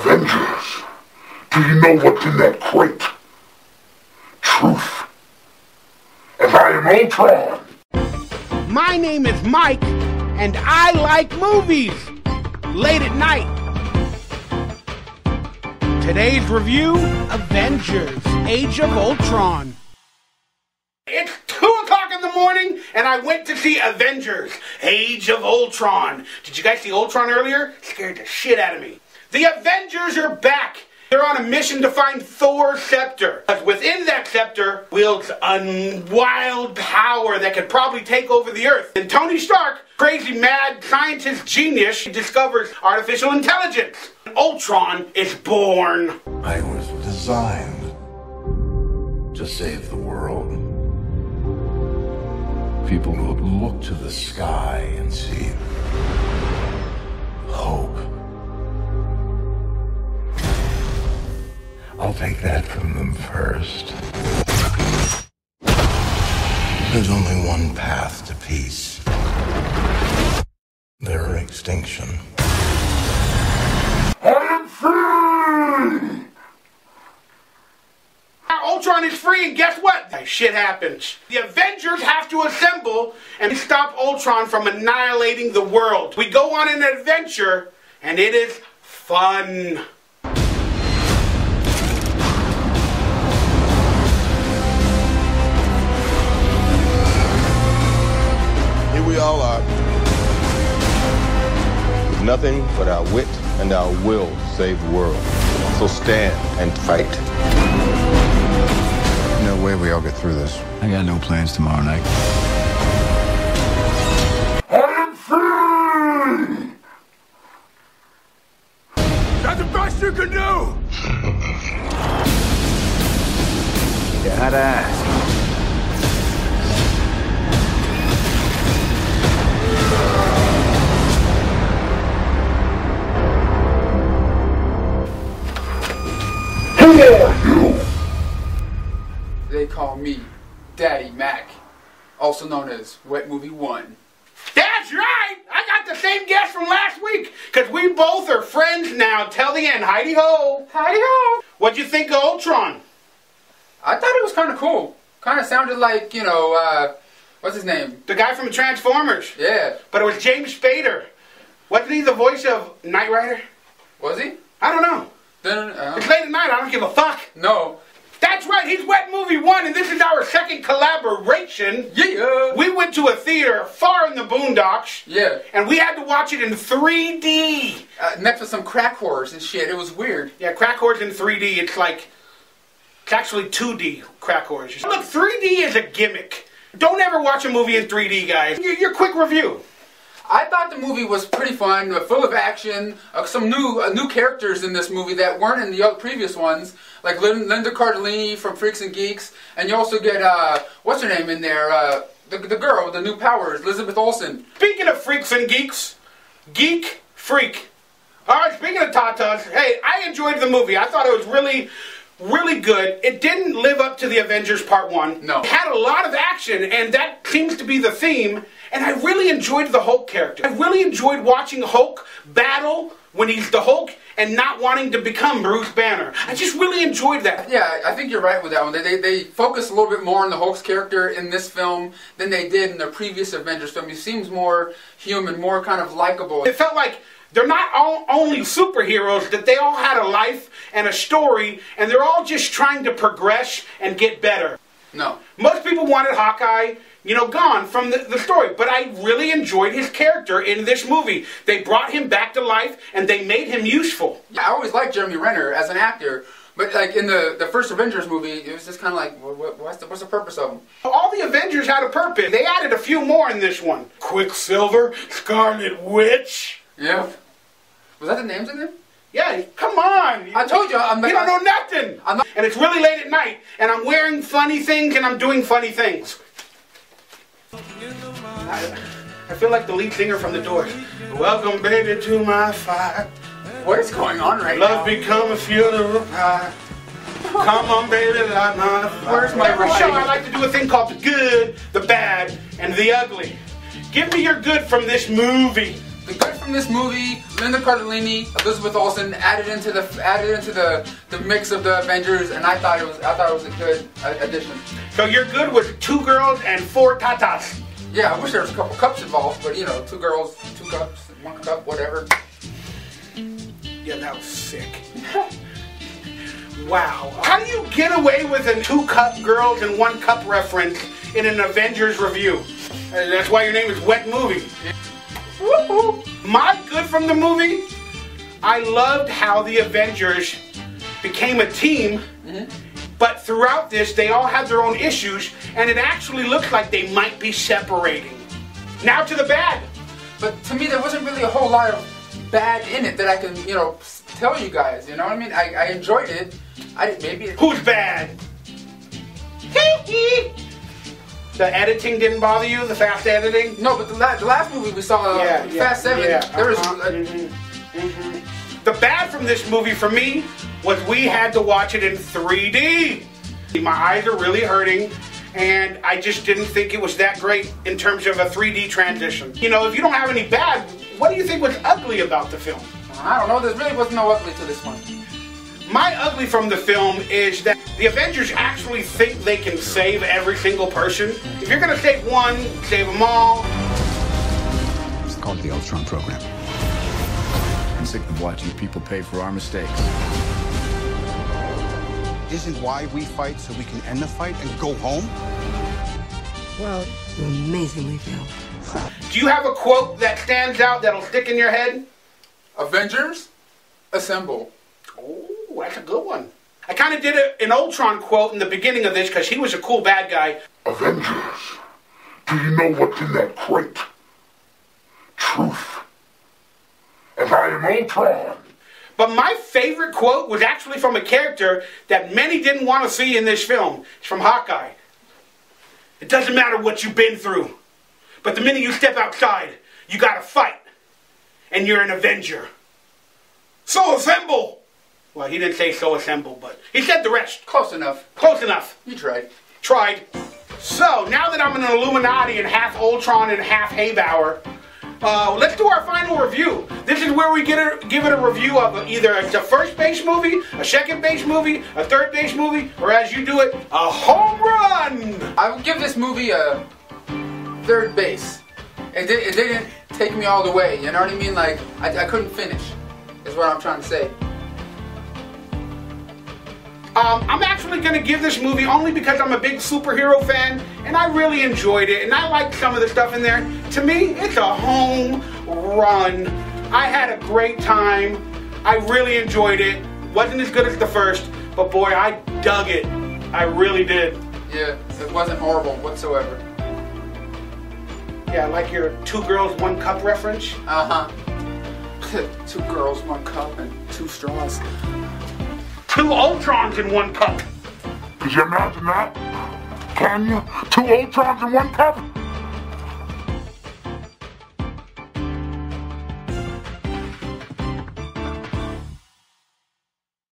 Avengers, do you know what's in that crate? Truth. And I am Ultron. My name is Mike, and I like movies late at night. Today's review, Avengers, Age of Ultron. It's 2 o'clock in the morning, and I went to see Avengers, Age of Ultron. Did you guys see Ultron earlier? Scared the shit out of me. The Avengers are back. They're on a mission to find Thor's scepter. Because within that scepter wields a wild power that could probably take over the Earth. And Tony Stark, crazy mad scientist genius, discovers artificial intelligence. Ultron is born. I was designed to save the world. People will look to the sky and see hope. I'll take that from them first. There's only one path to peace. Their extinction. I am free! Now Ultron is free, and guess what? Shit happens. The Avengers have to assemble and stop Ultron from annihilating the world. We go on an adventure, and it is fun. Here we all are, with nothing but our wit and our will to save the world. So stand and fight. No way we all get through this. I got no plans tomorrow night. I am free! That's the best you can do! You had to ask. Who are you? They call me Daddy Mac, also known as WetMovie1. That's right! I got the same guess from last week, because we both are friends now till the end. Heidi-ho! Heidi-ho! What'd you think of Ultron? I thought it was kind of cool. Kind of sounded like, you know, what's his name? The guy from Transformers. Yeah. But it was James Spader. Wasn't he the voice of Knight Rider? Was he? I don't know. It's late at night, I don't give a fuck. No. That's right, he's WetMovie1, and this is our second collaboration. Yeah. We went to a theater far in the boondocks. Yeah. And we had to watch it in 3D. Next to some crack horrors and shit. It was weird. Yeah, crack horrors in 3D, it's actually 2D crack horrors. Look, 3D is a gimmick. Don't ever watch a movie in 3D, guys. Your quick review. I thought the movie was pretty fun, full of action, some new characters in this movie that weren't in the previous ones, like Linda Cardellini from Freaks and Geeks, and you also get, what's her name in there, the girl with the new powers, Elizabeth Olsen. Speaking of Freaks and Geeks, Geek Freak. Alright, speaking of tatas, hey, I enjoyed the movie. I thought it was really good. It didn't live up to the Avengers Part 1. No. It had a lot of action, and that seems to be the theme. And I really enjoyed the Hulk character. I really enjoyed watching Hulk battle when he's the Hulk and not wanting to become Bruce Banner. I just really enjoyed that. Yeah, I think you're right with that one. They focus a little bit more on the Hulk's character in this film than they did in the previous Avengers film. He seems more human, more kind of likable. It felt like they're not only superheroes, that they all had a life and a story, and they're all just trying to progress and get better. No. Most people wanted Hawkeye, gone from the story. But I really enjoyed his character in this movie. They brought him back to life, and they made him useful. Yeah, I always liked Jeremy Renner as an actor, but like in the first Avengers movie, it was just kind of like, what's the purpose of him? All the Avengers had a purpose. They added a few more in this one. Quicksilver, Scarlet Witch. Yeah. Was that the names of them? Yeah, come on. I told you, you don't know nothing. And it's really late at night, and I'm wearing funny things, and I'm doing funny things. I feel like the lead singer from The Doors. Welcome, baby, to my fire. What is going on right now? Love become a funeral pie. Come on, baby, light my fire. Where's my Every writing? show I like to do a thing called the good, the bad, and the ugly. Give me your good from this movie. the good from this movie, Linda Cardellini, Elizabeth Olsen added into the mix of the Avengers, and I thought it was a good addition. So you're good with 2 girls and 4 tatas. Yeah, I wish there was a couple cups involved, but you know, 2 girls, 2 cups, 1 cup, whatever. Yeah, that was sick. Wow. How do you get away with a 2-cup girls and 1 cup reference in an Avengers review? That's why your name is Wet Movie. Woo-hoo. My good from the movie, I loved how the Avengers became a team, but throughout this, they all had their own issues, and it actually looks like they might be separating. Now to the bad. But to me, there wasn't really a whole lot of bad in it that I can, you know, tell you guys. You know what I mean? I enjoyed it. Who's bad? The editing didn't bother you? The fast editing? No, but the last movie we saw, Fast 7, there was... The bad from this movie for me was we had to watch it in 3D. My eyes are really hurting, and I just didn't think it was that great in terms of a 3D transition. You know, if you don't have any bad, what do you think was ugly about the film? I don't know, there really wasn't no ugly to this one. My ugly from the film is that the Avengers actually think they can save every single person. If you're gonna save one, save them all. It's called the Ultron program. I'm sick of watching people pay for our mistakes. Isn't why we fight so we can end the fight and go home? Well, you amazingly failed. Do you have a quote that stands out that'll stick in your head? Avengers, assemble. Oh, that's a good one. I kind of did an Ultron quote in the beginning of this because he was a cool bad guy. Avengers, do you know what's in that crate? Truth. And I am Ultron. But my favorite quote was actually from a character that many didn't want to see in this film. It's from Hawkeye. It doesn't matter what you've been through, but the minute you step outside, you gotta fight. And you're an Avenger. So assemble! Well, he didn't say so assemble, but he said the rest. Close enough. Close enough. You tried. Tried. So, now that I'm an Illuminati and half Ultron and half Haybauer, let's do our final review. This is where we give it a review of either a first base movie, a second base movie, a third base movie, or as you do it, a home run! I would give this movie a third base. It didn't take me all the way, you know what I mean? Like, I couldn't finish, is what I'm trying to say. I'm actually going to give this movie only because I'm a big superhero fan, and I really enjoyed it, and I liked some of the stuff in there. To me, it's a home run. I had a great time. I really enjoyed it. Wasn't as good as the first, but boy, I dug it. I really did. Yeah, it wasn't horrible whatsoever. Yeah, like your 2 girls, 1 cup reference. 2 girls, 1 cup, and 2 straws. 2 Ultrons in 1 cup. Could you imagine that? Can you? 2 Ultrons in 1 cup?